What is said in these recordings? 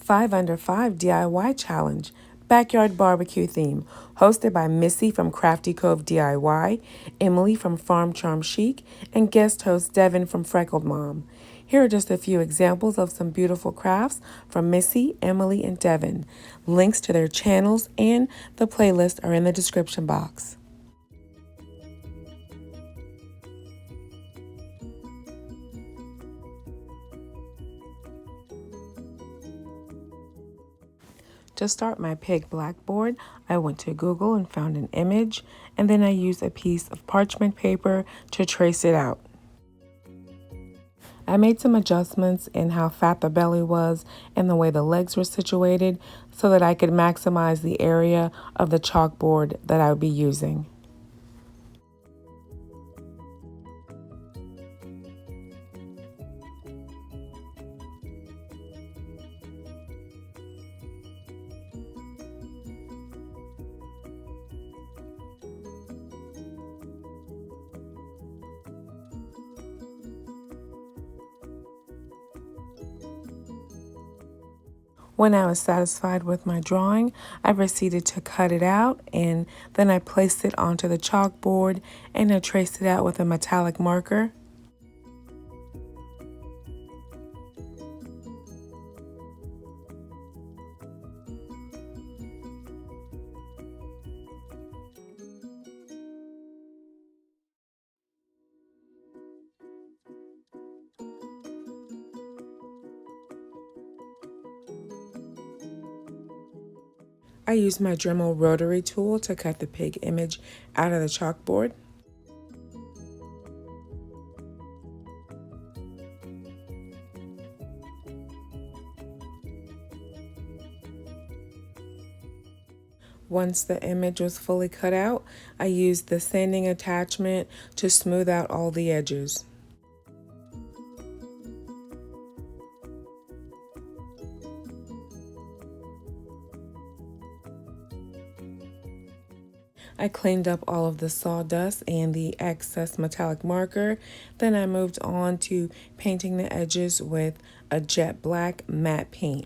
5 Under 5 DIY Challenge, Backyard Barbecue Theme, hosted by Missy from Crafty Cove DIY, Emily from Farm Charm Chic, and guest host Devin from Freckled Mom. Here are just a few examples of some beautiful crafts from Missy, Emily, and Devin. Links to their channels and the playlist are in the description box. To start my pig blackboard, I went to Google and found an image, and then I used a piece of parchment paper to trace it out. I made some adjustments in how fat the belly was and the way the legs were situated so that I could maximize the area of the chalkboard that I would be using. When I was satisfied with my drawing, I proceeded to cut it out, and then I placed it onto the chalkboard and I traced it out with a metallic marker. I used my Dremel rotary tool to cut the pig image out of the chalkboard. Once the image was fully cut out, I used the sanding attachment to smooth out all the edges. I cleaned up all of the sawdust and the excess metallic marker. Then I moved on to painting the edges with a jet black matte paint.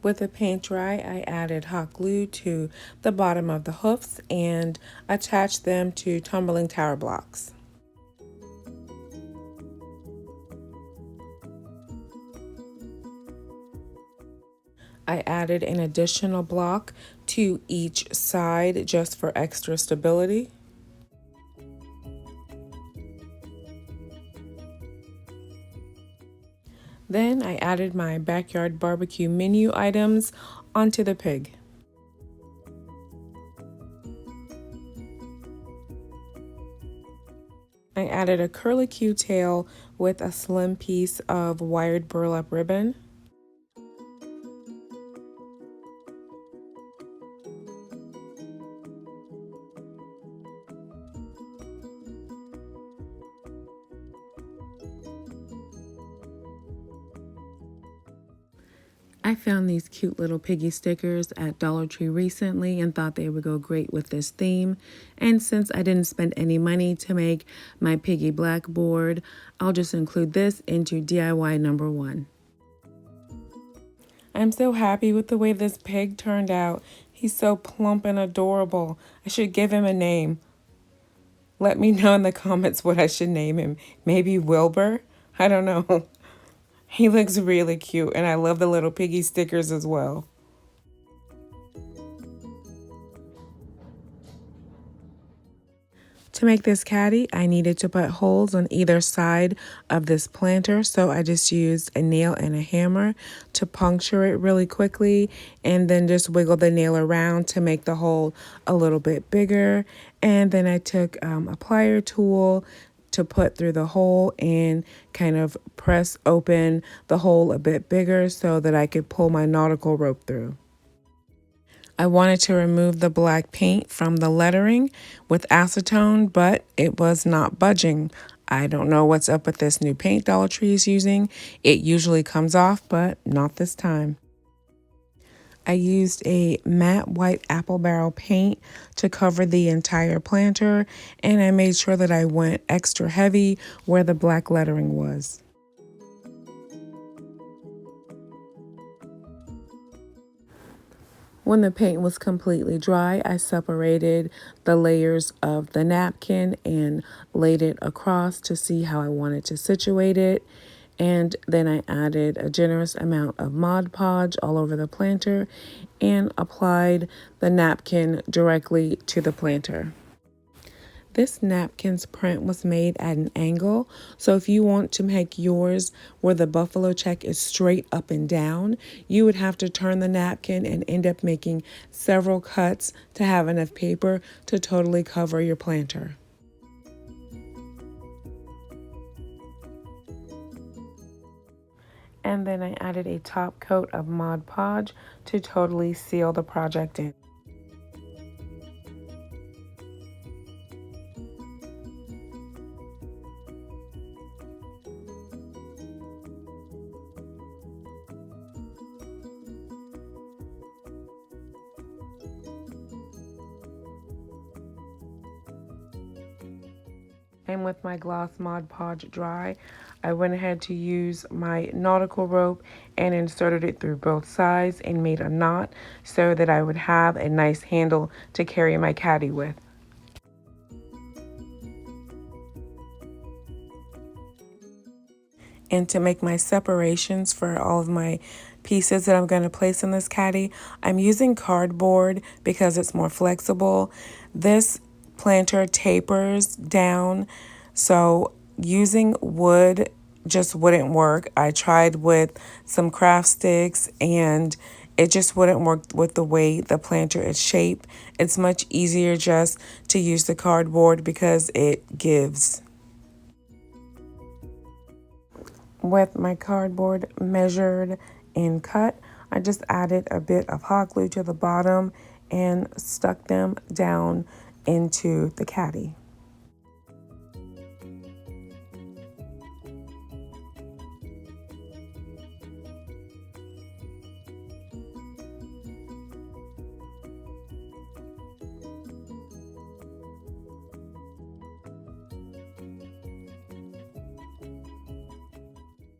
With the paint dry, I added hot glue to the bottom of the hoofs and attached them to tumbling tower blocks. I added an additional block to each side just for extra stability. Then I added my backyard barbecue menu items onto the pig. I added a curlicue tail with a slim piece of wired burlap ribbon. I found these cute little piggy stickers at Dollar Tree recently and thought they would go great with this theme. And since I didn't spend any money to make my piggy blackboard, I'll just include this into DIY number 1. I'm so happy with the way this pig turned out. He's so plump and adorable. I should give him a name. Let me know in the comments what I should name him. Maybe Wilbur? I don't know. He looks really cute, and I love the little piggy stickers as well. To make this caddy, I needed to put holes on either side of this planter, so I just used a nail and a hammer to puncture it really quickly, and then just wiggle the nail around to make the hole a little bit bigger. And then I took a plier tool to put through the hole and kind of press open the hole a bit bigger so that I could pull my nautical rope through. I wanted to remove the black paint from the lettering with acetone, but it was not budging. I don't know what's up with this new paint Dollar Tree is using. It usually comes off, but not this time. I used a matte white apple barrel paint to cover the entire planter, and I made sure that I went extra heavy where the black lettering was. When the paint was completely dry, I separated the layers of the napkin and laid it across to see how I wanted to situate it. And then I added a generous amount of Mod Podge all over the planter and applied the napkin directly to the planter. This napkin's print was made at an angle, so if you want to make yours where the buffalo check is straight up and down, you would have to turn the napkin and end up making several cuts to have enough paper to totally cover your planter. And then I added a top coat of Mod Podge to totally seal the project in. And with my gloss Mod Podge dry, I went ahead to use my nautical rope and inserted it through both sides and made a knot so that I would have a nice handle to carry my caddy with. And to make my separations for all of my pieces that I'm going to place in this caddy, I'm using cardboard because it's more flexible. This planter tapers down, so using wood just wouldn't work. I tried with some craft sticks and it just wouldn't work with the way the planter is shaped. It's much easier just to use the cardboard because it gives. With my cardboard measured and cut, I just added a bit of hot glue to the bottom and stuck them down into the caddy.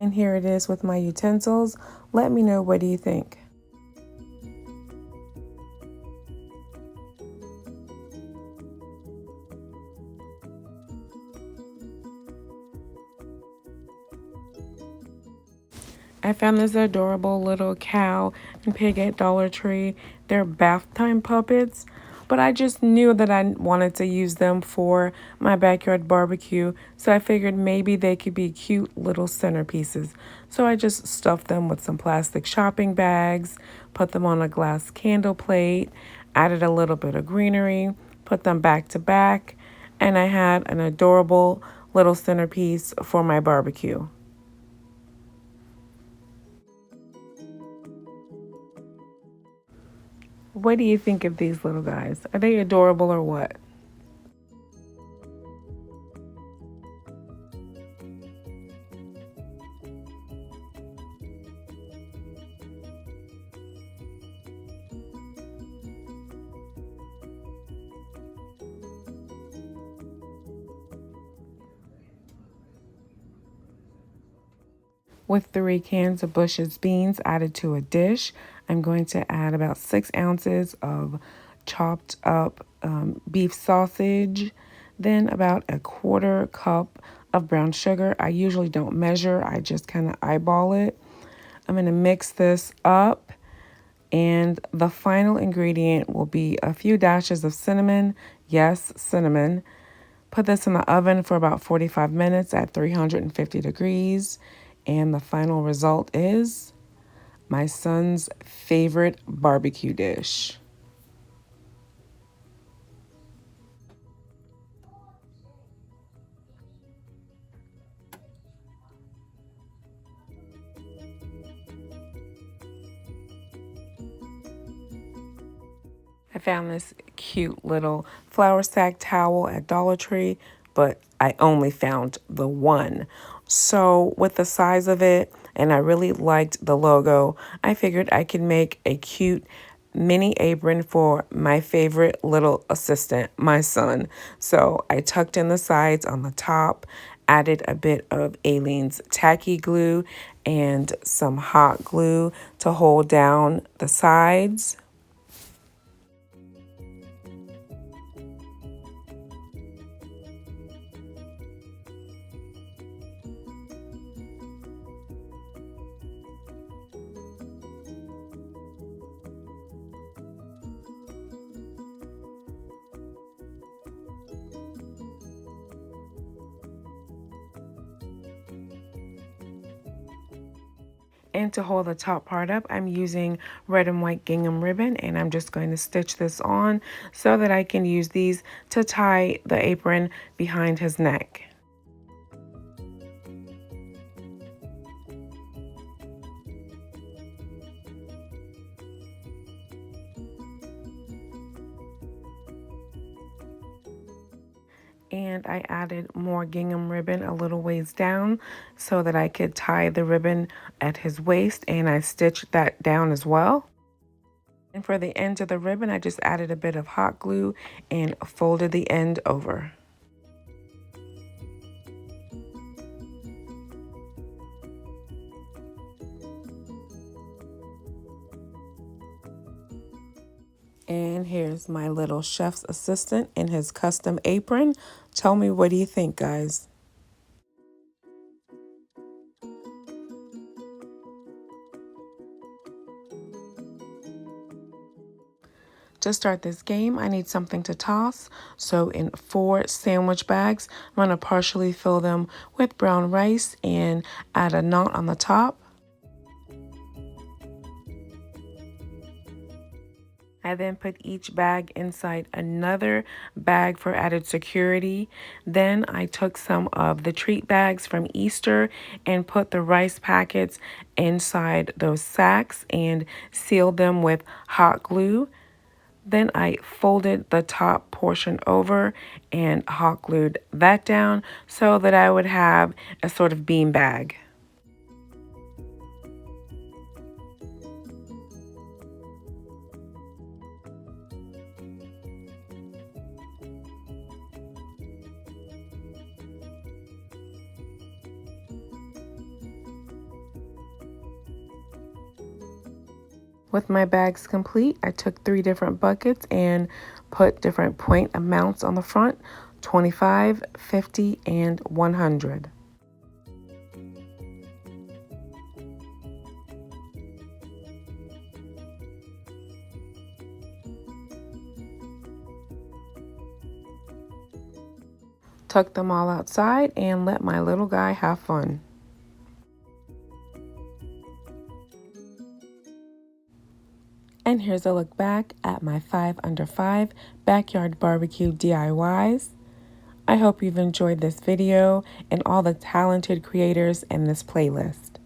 And here it is with my utensils. Let me know, what do you think? I found this adorable little cow and pig at Dollar Tree. They're bath time puppets, but I just knew that I wanted to use them for my backyard barbecue, so I figured maybe they could be cute little centerpieces. So I just stuffed them with some plastic shopping bags, put them on a glass candle plate, added a little bit of greenery, put them back to back, and I had an adorable little centerpiece for my barbecue. What do you think of these little guys? Are they adorable or what? With 3 cans of Bush's beans added to a dish, I'm going to add about 6 ounces of chopped up beef sausage, then about a 1/4 cup of brown sugar. I usually don't measure, I just kind of eyeball it. I'm going to mix this up, and the final ingredient will be a few dashes of cinnamon. Yes, cinnamon. Put this in the oven for about 45 minutes at 350 degrees. And the final result is my son's favorite barbecue dish. I found this cute little flour sack towel at Dollar Tree. but I only found the one. So with the size of it, and I really liked the logo, I figured I could make a cute mini apron for my favorite little assistant, my son. So I tucked in the sides on the top, added a bit of Aleene's tacky glue and some hot glue to hold down the sides. And to hold the top part up, I'm using red and white gingham ribbon, and I'm just going to stitch this on so that I can use these to tie the apron behind his neck. And I added more gingham ribbon a little ways down so that I could tie the ribbon at his waist, and I stitched that down as well. And for the end of the ribbon, I just added a bit of hot glue and folded the end over. And here's my little chef's assistant in his custom apron. Tell me, what do you think, guys? To start this game, I need something to toss. So in 4 sandwich bags, I'm going to partially fill them with brown rice and add a knot on the top. I then put each bag inside another bag for added security. Then I took some of the treat bags from Easter and put the rice packets inside those sacks and sealed them with hot glue. Then I folded the top portion over and hot glued that down so that I would have a sort of bean bag. With my bags complete, I took 3 different buckets and put different point amounts on the front, 25, 50, and 100. Tuck them all outside and let my little guy have fun. And here's a look back at my 5 under 5 backyard barbecue DIYs. I hope you've enjoyed this video and all the talented creators in this playlist.